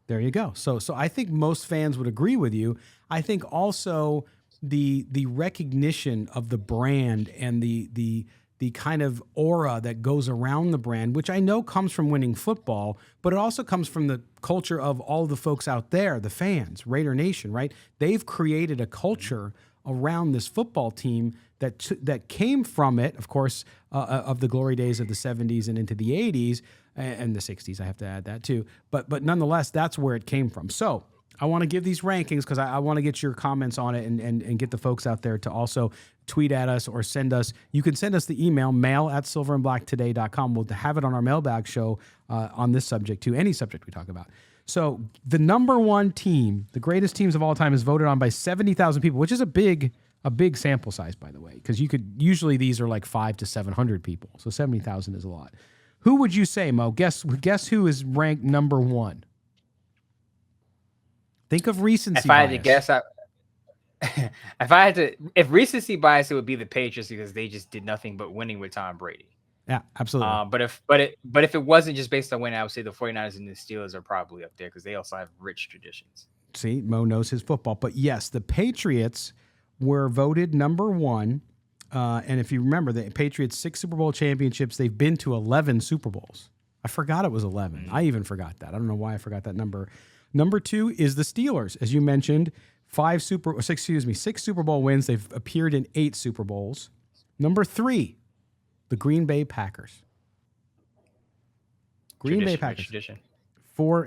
There you go. So I think most fans would agree with you. I think also the recognition of the brand and the kind of aura that goes around the brand, which I know comes from winning football, but it also comes from the culture of all the folks out there, the fans, Raider Nation, right? They've created a culture around this football team that came from it, of course, of the glory days of the 70s and into the 80s and the 60s. I have to add that too. But nonetheless, that's where it came from. So I want to give these rankings because I want to get your comments on it and get the folks out there to also tweet at us or send us. You can send us the email, mail@silverandblacktoday.com. We'll have it on our mailbag show on this subject too, any subject we talk about. So the number one team, the greatest teams of all time, is voted on by 70,000 people, which is a big sample size, by the way, because usually these are like 500 to 700 people. So 70,000 is a lot. Who would you say, Mo? Guess who is ranked number one? Think of recency bias. If I had to guess, if recency bias, it would be the Patriots because they just did nothing but winning with Tom Brady. Yeah, absolutely. But if it wasn't just based on winning, I would say the 49ers and the Steelers are probably up there because they also have rich traditions. See, Mo knows his football. But yes, the Patriots were voted number one. And if you remember, the Patriots 6 Super Bowl championships. They've been to 11 Super Bowls. I forgot it was 11. I even forgot that. I don't know why I forgot that number. Number 2 is the Steelers, as you mentioned. 6 Super Bowl wins. They've appeared in 8 Super Bowls. Number 3, the Green Bay Packers. Green Bay Packers. Tradition. 4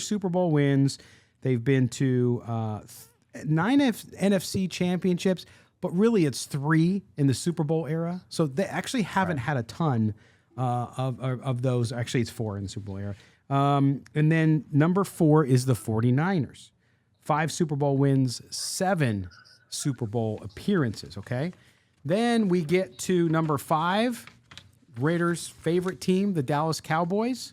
Super Bowl wins. They've been to 9 NFC championships, but really it's 3 in the Super Bowl era. So they actually haven't had a ton of those. Actually, it's 4 in the Super Bowl era. And then number 4 is the 49ers. 5 Super Bowl wins, 7 Super Bowl appearances, okay? Then we get to number 5, Raiders' favorite team, the Dallas Cowboys.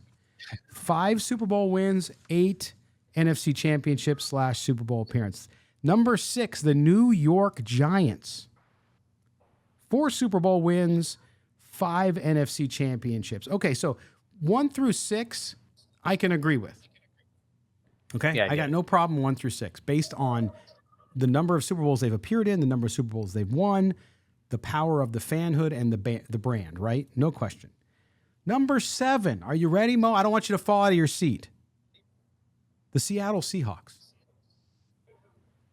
5 Super Bowl wins, 8 NFC championships / Super Bowl appearance. Number 6, the New York Giants. 4 Super Bowl wins, 5 NFC championships. Okay, so 1 through 6, I can agree with. Okay, Yeah, I got no problem 1 through 6 based on the number of Super Bowls they've appeared in, the number of Super Bowls they've won, the power of the fanhood and the brand, right? No question. Number 7, are you ready, Mo? I don't want you to fall out of your seat. The Seattle Seahawks.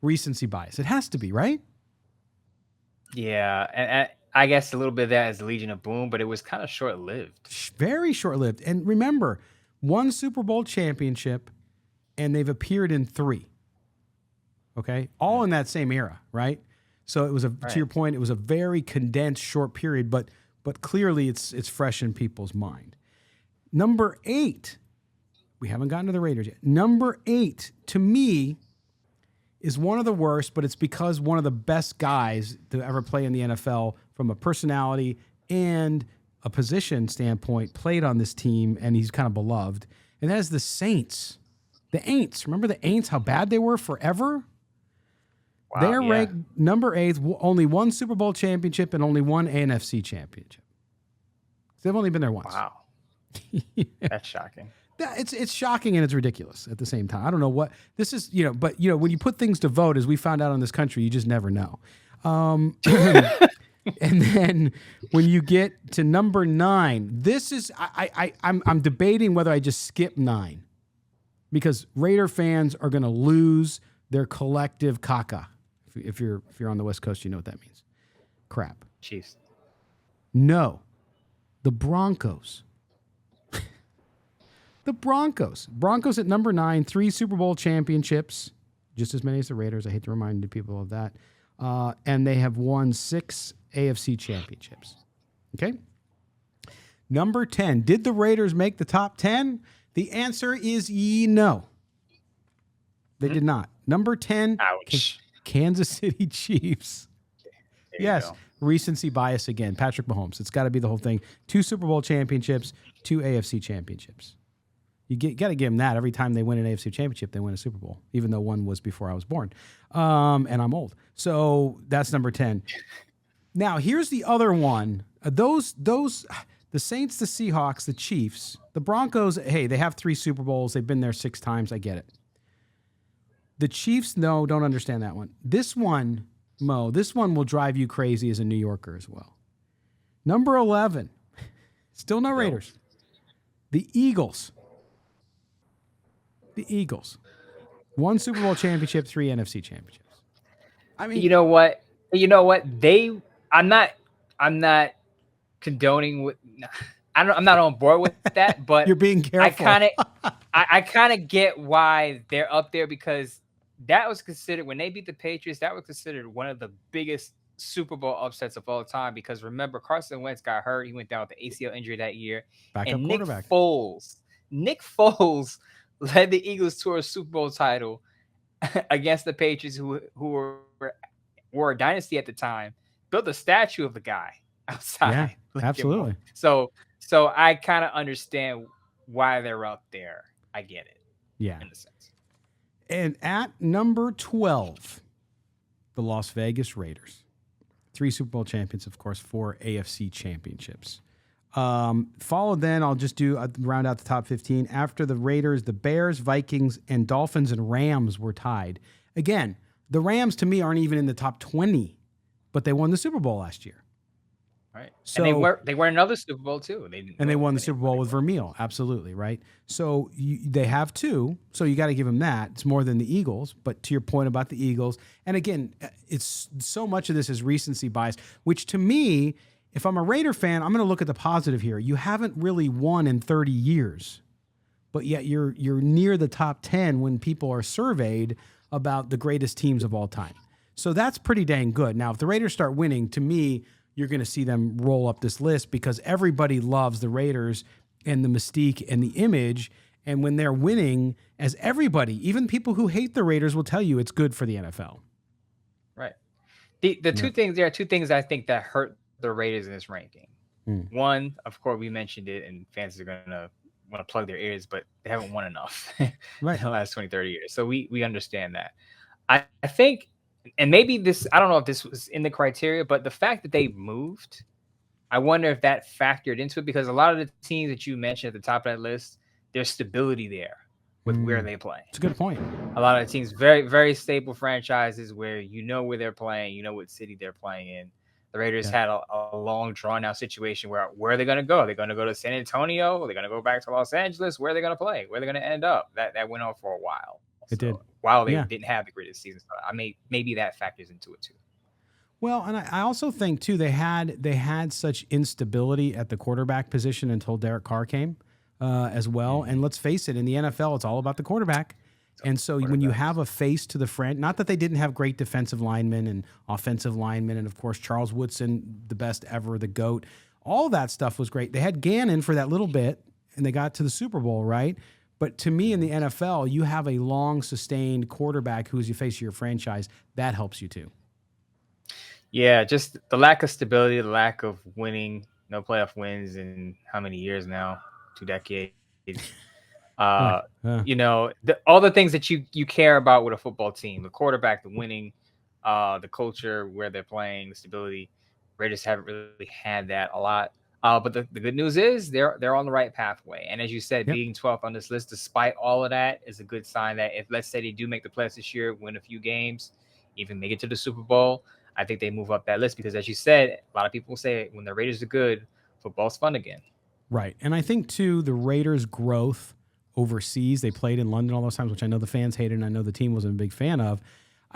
Recency bias. It has to be, right? Yeah, and I guess a little bit of that is the Legion of Boom, but it was kind of short-lived. Very short-lived. And remember, 1 Super Bowl championship, and they've appeared in 3. Okay? All in that same era, right? So it was to your point, it was a very condensed short period, but clearly it's fresh in people's mind. Number 8, we haven't gotten to the Raiders yet. Number 8, to me, is one of the worst, but it's because one of the best guys to ever play in the NFL from a personality and a position standpoint played on this team, and he's kind of beloved. And that is the Saints. The Aints. Remember the Aints, how bad they were forever? Wow, They're ranked number 8, only 1 Super Bowl championship and only 1 NFC championship. They've only been there once. Wow. That's shocking. It's shocking and it's ridiculous at the same time. I don't know what this is, but when you put things to vote, as we found out in this country, you just never know. And then when you get to number 9, this is I'm debating whether I just skip 9 because Raider fans are going to lose their collective caca. If you're on the West Coast, you know what that means. Crap. Chiefs. No. The Broncos. The Broncos. Broncos at number 9, 3 Super Bowl championships, just as many as the Raiders. I hate to remind people of that. And they have won 6 AFC championships. Okay? Number 10. Did the Raiders make the top 10? The answer is no. They did not. Number 10, Ouch. Kansas City Chiefs. Yes, recency bias again. Patrick Mahomes. It's got to be the whole thing. 2 Super Bowl championships, 2 AFC championships. You got to give them that. Every time they win an AFC championship, they win a Super Bowl, even though one was before I was born. And I'm old. So that's number 10. Now, here's the other one. The Saints, the Seahawks, the Chiefs, the Broncos, hey, they have 3 Super Bowls. They've been there 6 times. I get it. The Chiefs, no, don't understand that one. This one, Mo, this one will drive you crazy as a New Yorker as well. Number 11, still no Raiders. The Eagles. The Eagles. 1 Super Bowl championship, 3 NFC championships. I mean, you know what? I'm not condoning with. I'm not on board with that, but you're being careful. I kind of get why they're up there because that was considered when they beat the Patriots. That was considered one of the biggest Super Bowl upsets of all time because remember Carson Wentz got hurt. He went down with the ACL injury that year. Backup and quarterback. Nick Foles led the Eagles to a Super Bowl title against the Patriots, who were a dynasty at the time. Built a statue of the guy outside. Yeah, absolutely. So I kind of understand why they're up there. I get it. Yeah. In a sense. And at number 12, the Las Vegas Raiders. 3 Super Bowl champions, of course, 4 AFC championships. Followed then, I'll just round out the top 15. After the Raiders, the Bears, Vikings, and Dolphins and Rams were tied. Again, the Rams to me aren't even in the top 20, but they won the Super Bowl last year. Right. So and they were another Super Bowl too. They won the Super Bowl with Vermeil. Absolutely. Right. So they have two. So you got to give them that. It's more than the Eagles. But to your point about the Eagles, and again, it's so much of this is recency bias, which to me, if I'm a Raider fan, I'm going to look at the positive here. You haven't really won in 30 years, but yet you're near the top 10 when people are surveyed about the greatest teams of all time. So that's pretty dang good. Now, if the Raiders start winning, to me, you're going to see them roll up this list because everybody loves the Raiders and the mystique and the image. And when they're winning, as everybody, even people who hate the Raiders will tell you, it's good for the NFL. Right. There are two things I think that hurt the Raiders in this ranking. One, of course, we mentioned it, and fans are going to want to plug their ears, but they haven't won enough right. in the last 20, 30 years. So we understand that. I think, and maybe this, I don't know if this was in the criteria, but the fact that they moved, I wonder if that factored into it, because a lot of the teams that you mentioned at the top of that list, there's stability there with where they play. It's a good point. A lot of the teams, very, very stable franchises where you know where they're playing, you know what city they're playing in. The Raiders had a long, drawn-out situation where are they going to go? Are they going to go to San Antonio? Are they going to go back to Los Angeles? Where are they going to play? Where are they going to end up? That went on for a while. It did. While they didn't have the greatest season. So maybe that factors into it too. Well, and I also think too they had such instability at the quarterback position until Derek Carr came as well. And let's face it, in the NFL, it's all about the quarterback. And so when you have a face to the front, not that they didn't have great defensive linemen and offensive linemen, and of course Charles Woodson, the best ever, the GOAT, all that stuff was great. They had Gannon for that little bit, and they got to the Super Bowl, right? But to me, in the NFL, you have a long, sustained quarterback who's the face of your franchise. That helps you too. Yeah, just the lack of stability, the lack of winning, no playoff wins in how many years now? 2 decades. You know, all the things that you care about with a football team, the quarterback, the winning, the culture, where they're playing, the stability. Raiders haven't really had that a lot. But the good news is they're on the right pathway. And as you said, being 12th on this list, despite all of that, is a good sign that if, let's say, they do make the playoffs this year, win a few games, even make it to the Super Bowl, I think they move up that list because, as you said, a lot of people say when the Raiders are good, football's fun again. Right. And I think, too, the Raiders' growth overseas, they played in London all those times, which I know the fans hated and I know the team wasn't a big fan of.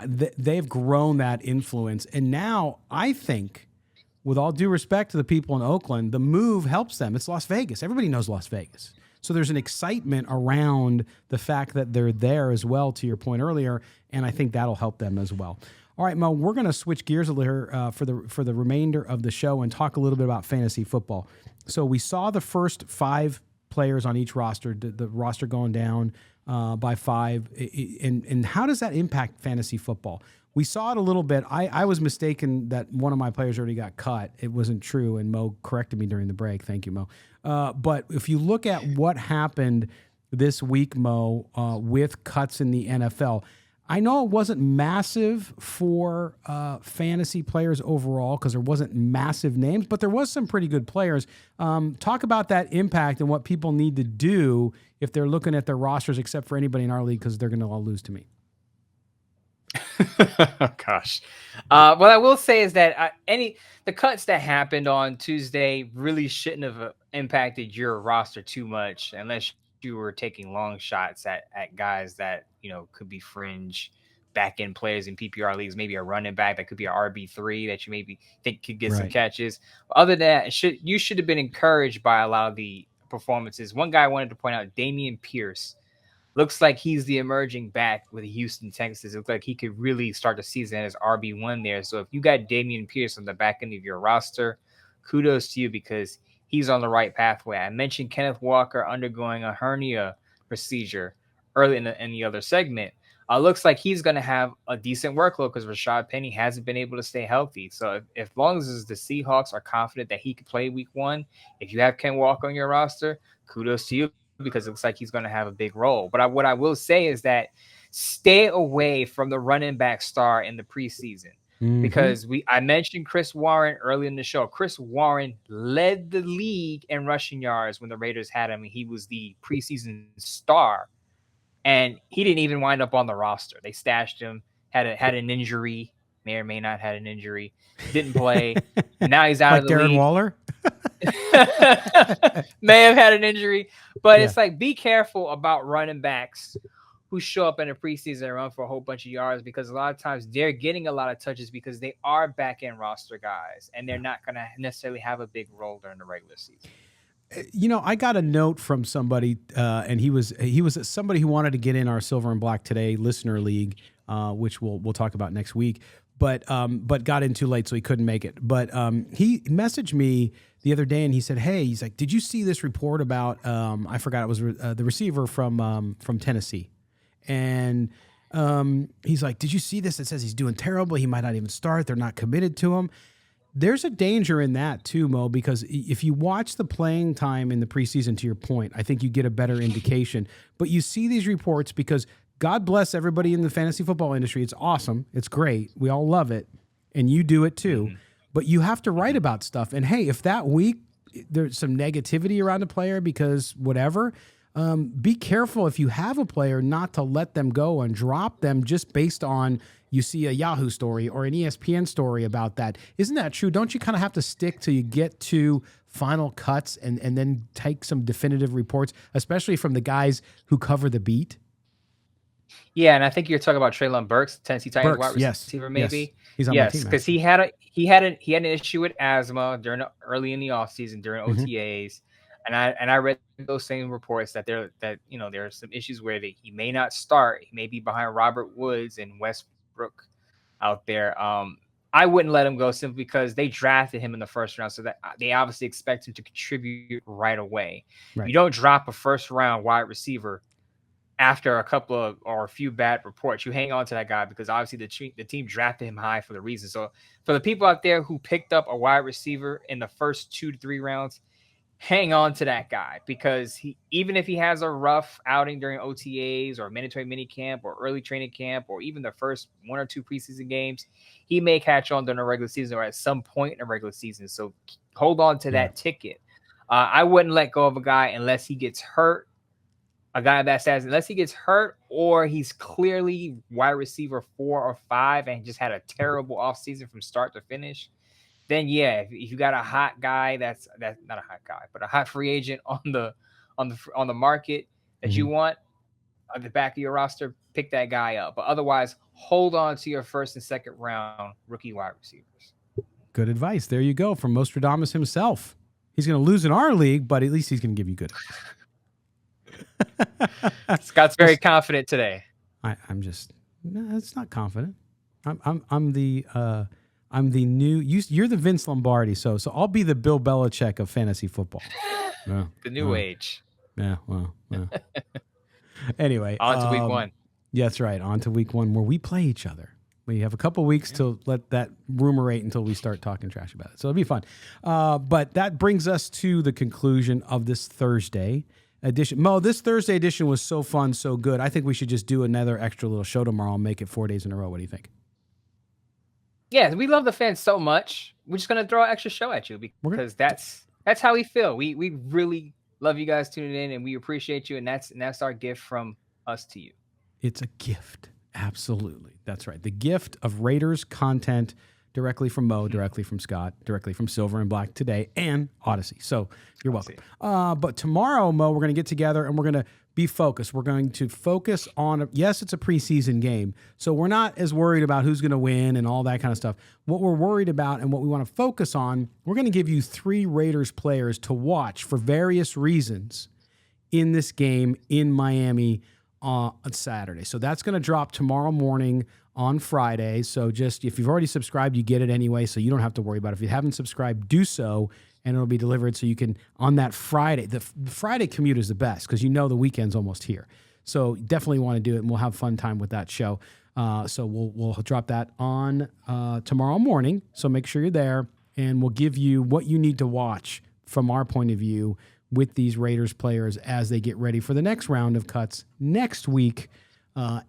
They've grown that influence. And now I think, with all due respect to the people in Oakland, the move helps them. It's Las Vegas. Everybody knows Las Vegas. So there's an excitement around the fact that they're there as well, to your point earlier, and I think that'll help them as well. All right, Mo, we're going to switch gears a little for the remainder of the show and talk a little bit about fantasy football. So we saw the first 5 players on each roster, the roster going down by 5, and how does that impact fantasy football? We saw it a little bit. I was mistaken that one of my players already got cut. It wasn't true, and Mo corrected me during the break. Thank you, Mo. But if you look at what happened this week, Mo, with cuts in the NFL, I know it wasn't massive for fantasy players overall because there wasn't massive names, but there was some pretty good players. Talk about that impact and what people need to do if they're looking at their rosters, except for anybody in our league, because they're going to all lose to me. Oh, gosh. What I will say is that the cuts that happened on Tuesday really shouldn't have impacted your roster too much unless you were taking long shots at guys that, you know, could be fringe back end players in PPR leagues, maybe a running back that could be a RB3 that you maybe think could get some catches. Other than that, you should have been encouraged by a lot of the performances. One guy I wanted to point out, Dameon Pierce. Looks like he's the emerging back with Houston Texans. It looks like he could really start the season as RB1 there. So if you got Dameon Pierce on the back end of your roster, kudos to you because he's on the right pathway. I mentioned Kenneth Walker undergoing a hernia procedure early in the other segment. Looks like he's going to have a decent workload because Rashad Penny hasn't been able to stay healthy. So if long as the Seahawks are confident that he could play week 1, if you have Ken Walker on your roster, kudos to you, because it looks like he's going to have a big role. But what I will say is that stay away from the running back star in the preseason. because I mentioned Chris Warren early in the show. Chris Warren led the league in rushing yards when the Raiders had him. He was the preseason star, and he didn't even wind up on the roster. They stashed him, had an injury, may or may not had an injury, didn't play, and now he's out like of the Darren league. Waller? May have had an injury, but it's like, be careful about running backs who show up in a preseason and run for a whole bunch of yards, because a lot of times they're getting a lot of touches because they are back-end roster guys, and they're not going to necessarily have a big role during the regular season. I got a note from somebody, and he was somebody who wanted to get in our Silver and Black Today listener league, which we'll talk about next week, but got in too late, so he couldn't make it. But he messaged me the other day, and he said, "Hey," he's like, "Did you see this report about I forgot, it was the receiver from Tennessee?" And he's like, "Did you see this? It says he's doing terrible. He might not even start. They're not committed to him." There's a danger in that too, Mo, because if you watch the playing time in the preseason, to your point, I think you get a better indication. But you see these reports because God bless everybody in the fantasy football industry. It's awesome. It's great. We all love it. And you do it too. But you have to write about stuff. And hey, if that week there's some negativity around a player because whatever, be careful if you have a player not to let them go and drop them just based on you see a Yahoo story or an ESPN story about that. Isn't that true? Don't you kind of have to stick till you get to final cuts and then take some definitive reports, especially from the guys who cover the beat? Yeah, and I think you're talking about Treylon Burks, Tennessee Titans wide receiver, maybe. Yes. He's on my team, because he had an issue with asthma early in the offseason during OTAs, and I read those same reports that there are some issues where he may not start. He may be behind Robert Woods and Westbrook out there. I wouldn't let him go simply because they drafted him in the first round, so that they obviously expect him to contribute right away. Right. You don't drop a first round wide receiver after a few bad reports. You hang on to that guy because obviously the team drafted him high for the reason. So for the people out there who picked up a wide receiver in the first 2 to 3 rounds, hang on to that guy, because even if he has a rough outing during OTAs or mandatory minicamp or early training camp or even the first 1 or 2 preseason games, he may catch on during the regular season or at some point in the regular season. So hold on to that ticket. I wouldn't let go of a guy unless he gets hurt. A guy that says unless he gets hurt or he's clearly wide receiver 4 or 5 and just had a terrible offseason from start to finish, then yeah, if you got a hot guy that's not a hot guy, but a hot free agent on the market that you want at the back of your roster, pick that guy up. But otherwise, hold on to your first and second round rookie wide receivers. Good advice. There you go from Moestradamus himself. He's going to lose in our league, but at least he's going to give you good advice. Scott's very confident today. I'm just it's not confident. I'm the new you're the Vince Lombardi, so I'll be the Bill Belichick of fantasy football. The new age. Yeah, well. Anyway, on to week 1. Yeah, that's right. On to week 1 where we play each other. We have a couple weeks to let that ruminate until we start talking trash about it. So it'll be fun. But that brings us to the conclusion of this Thursday edition. Mo, this Thursday edition was so fun, so good. I think we should just do another extra little show tomorrow and make it 4 days in a row. What do you think? Yeah, we love the fans so much. We're just going to throw an extra show at you because that's how we feel. We really love you guys tuning in, and we appreciate you, and that's our gift from us to you. It's a gift. Absolutely. That's right. The gift of Raiders content directly from Mo, directly from Scott, directly from Silver and Black Today, and Odyssey. So you're welcome. But tomorrow, Mo, we're going to get together and we're going to be focused. We're going to focus on, yes, it's a preseason game, so we're not as worried about who's going to win and all that kind of stuff. What we're worried about and what we want to focus on, we're going to give you 3 Raiders players to watch for various reasons in this game in Miami on Saturday. So that's going to drop tomorrow morning on Friday. So just if you've already subscribed, you get it anyway, so you don't have to worry about it. If you haven't subscribed, do so, and it'll be delivered so you can, on that Friday, the Friday commute is the best because you know the weekend's almost here. So definitely want to do it, and we'll have fun time with that show. So we'll drop that on tomorrow morning, so make sure you're there, and we'll give you what you need to watch from our point of view with these Raiders players as they get ready for the next round of cuts next week.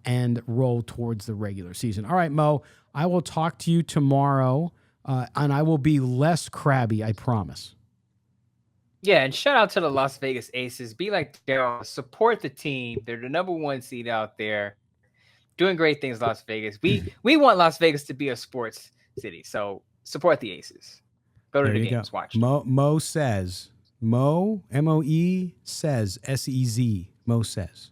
and roll towards the regular season. All right, Mo, I will talk to you tomorrow, and I will be less crabby, I promise. Yeah, and shout out to the Las Vegas Aces. Be like Daryl, support the team. They're the number 1 seed out there, doing great things. Las Vegas. We want Las Vegas to be a sports city, so support the Aces. Go to the games, watch. Mo says, Moe says, SEZ. Mo says.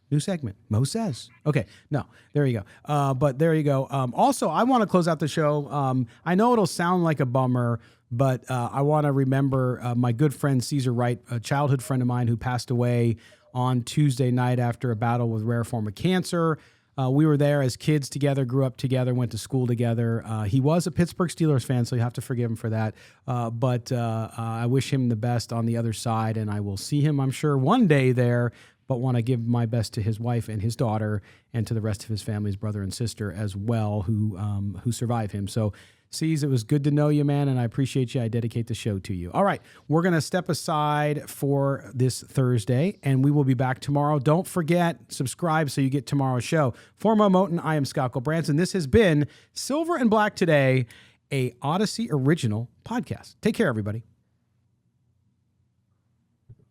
New segment. Mo says. Okay. No, there you go. But there you go. Also, I want to close out the show. I know it'll sound like a bummer, but I want to remember my good friend Caesar Wright, a childhood friend of mine who passed away on Tuesday night after a battle with a rare form of cancer. We were there as kids together, grew up together, went to school together. He was a Pittsburgh Steelers fan, so you have to forgive him for that. But I wish him the best on the other side, and I will see him, I'm sure, one day there, but want to give my best to his wife and his daughter and to the rest of his family's brother and sister as well who survived him. So, C's, it was good to know you, man, and I appreciate you. I dedicate the show to you. All right, we're going to step aside for this Thursday, and we will be back tomorrow. Don't forget, subscribe so you get tomorrow's show. For Mo Moten, I am Scott Branson. This has been Silver and Black Today, a Odyssey original podcast. Take care, everybody.